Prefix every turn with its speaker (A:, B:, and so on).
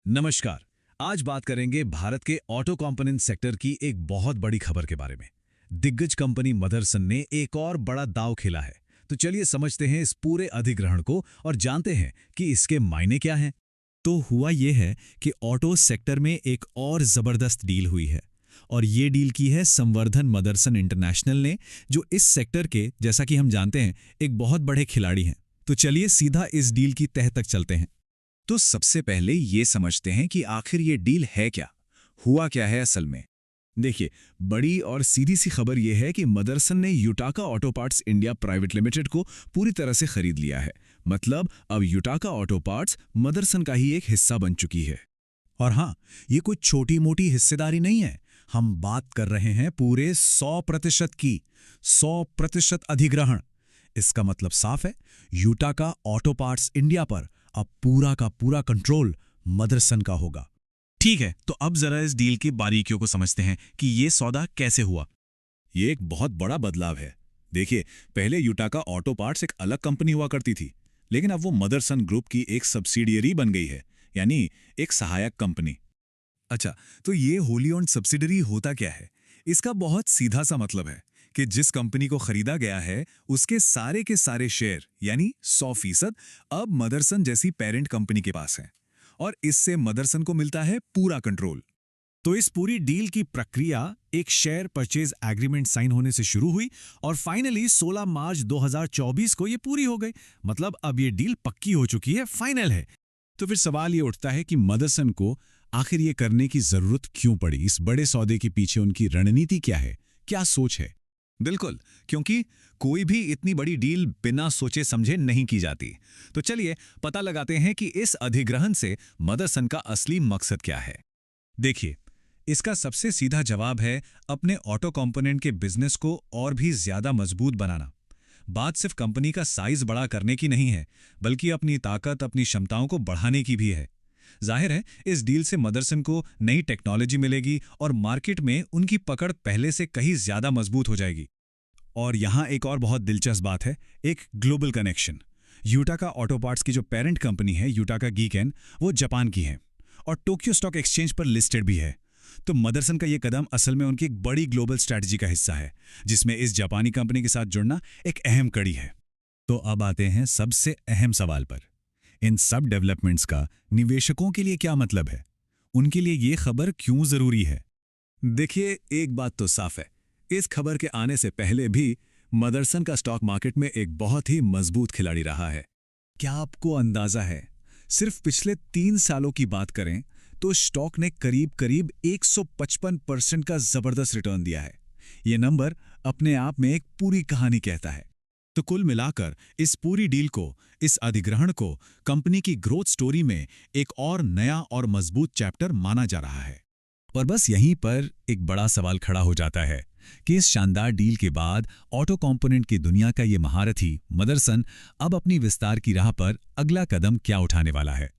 A: नमस्कार। आज बात करेंगे भारत के ऑटो कंपोनेंट सेक्टर की एक बहुत बड़ी खबर के बारे में। दिग्गज कंपनी मदरसन ने एक और बड़ा दांव खेला है। तो चलिए समझते हैं इस पूरे अधिग्रहण को और जानते हैं कि इसके मायने क्या हैं।
B: तो हुआ ये है कि ऑटो सेक्टर में एक और जबरदस्त डील हुई है। और ये डील की है संवर्धन मदरसन इंटरनेशनल ने, जो इस सेक्टर के, जैसा कि हम जानते हैं, एक बहुत बड़े खिलाड़ी हैं। तो चलिए सीधा इस डील की तह तक चलते हैं।
C: तो सबसे पहले ये समझते हैं कि आखिर ये डील है क्या, हुआ क्या है असल में।
B: देखिए, बड़ी और सीधी सी खबर यह है कि मदरसन ने Yutaka auto parts India private limited को पूरी तरह से खरीद लिया है। मतलब अब यूटाका ऑटो पार्ट्स मदरसन का ही एक हिस्सा बन चुकी है।
A: और हाँ, ये कोई छोटी मोटी हिस्सेदारी नहीं है। हम बात कर रहे हैं पूरे 100% की, 100% अधिग्रहण। इसका मतलब साफ है, यूटाका ऑटो पार्ट्स इंडिया पर अब पूरा का पूरा कंट्रोल मदरसन का होगा।
B: ठीक है, तो अब जरा इस डील की बारीकियों को समझते हैं कि ये सौदा कैसे हुआ।
C: ये एक बहुत बड़ा बदलाव है। देखिए, पहले यूटाका ऑटो पार्ट्स एक अलग कंपनी हुआ करती थी, लेकिन अब वो मदरसन ग्रुप की एक सब्सिडियरी बन गई है, यानी एक सहायक कंपनी।
B: अच्छा, तो ये होली ओन्ड सब्सिडरी होता क्या है? इसका बहुत सीधा सा मतलब है कि जिस कंपनी को खरीदा गया है उसके सारे के सारे शेयर, यानी 100%, अब मदरसन जैसी पेरेंट कंपनी के पास हैं। और इससे मदरसन को मिलता है पूरा कंट्रोल। तो इस पूरी डील की प्रक्रिया एक शेयर परचेज एग्रीमेंट साइन होने से शुरू हुई और फाइनली 16 मार्च 2024 को ये पूरी हो गई। मतलब अब ये डील पक्की हो चुकी है, फाइनल है। तो फिर सवाल ये उठता है कि मदरसन को आखिर ये करने की जरूरत क्यों पड़ी? इस बड़े सौदे के पीछे उनकी रणनीति क्या है, क्या सोच है?
A: बिल्कुल, क्योंकि कोई भी इतनी बड़ी डील बिना सोचे समझे नहीं की जाती। तो चलिए पता लगाते हैं कि इस अधिग्रहण से मदरसन का असली मकसद क्या है। देखिए, इसका सबसे सीधा जवाब है अपने ऑटो कंपोनेंट के बिजनेस को और भी ज्यादा मजबूत बनाना। बात सिर्फ कंपनी का साइज बड़ा करने की नहीं है, बल्कि अपनी ताकत, अपनी क्षमताओं को बढ़ाने की भी है। जाहिर है, इस डील से मदरसन को नई टेक्नोलॉजी मिलेगी और मार्केट में उनकी पकड़ पहले से कहीं ज्यादा मजबूत हो जाएगी। और यहां एक और बहुत दिलचस्प बात है, एक ग्लोबल कनेक्शन। यूटाका ऑटो पार्ट्स की जो पेरेंट कंपनी है, यूटाका गीकेन, वो जापान की है और टोक्यो स्टॉक एक्सचेंज पर लिस्टेड भी है। तो मदरसन का ये कदम असल में उनकी एक बड़ी ग्लोबल स्ट्रैटेजी का हिस्सा है, जिसमें इस जापानी कंपनी के साथ जुड़ना एक अहम कड़ी है। तो अब आते हैं सबसे अहम सवाल पर। इन सब डेवलपमेंट्स का निवेशकों के लिए क्या मतलब है? उनके लिए ये खबर क्यों जरूरी है? देखिए, एक बात तो साफ है, इस खबर के आने से पहले भी मदरसन का स्टॉक मार्केट में एक बहुत ही मजबूत खिलाड़ी रहा है। क्या आपको अंदाजा है, सिर्फ पिछले 3 सालों की बात करें तो स्टॉक ने करीब करीब 155% का जबरदस्त रिटर्न दिया है। यह नंबर अपने आप में एक पूरी कहानी कहता है। तो कुल मिलाकर इस पूरी डील को, इस अधिग्रहण को कंपनी की ग्रोथ स्टोरी में एक और नया और मजबूत चैप्टर माना जा रहा है। और बस यहीं पर एक बड़ा सवाल खड़ा हो जाता है कि इस शानदार डील के बाद ऑटो कंपोनेंट की दुनिया का ये महारथी मदरसन अब अपनी विस्तार की राह पर अगला कदम क्या उठाने वाला है।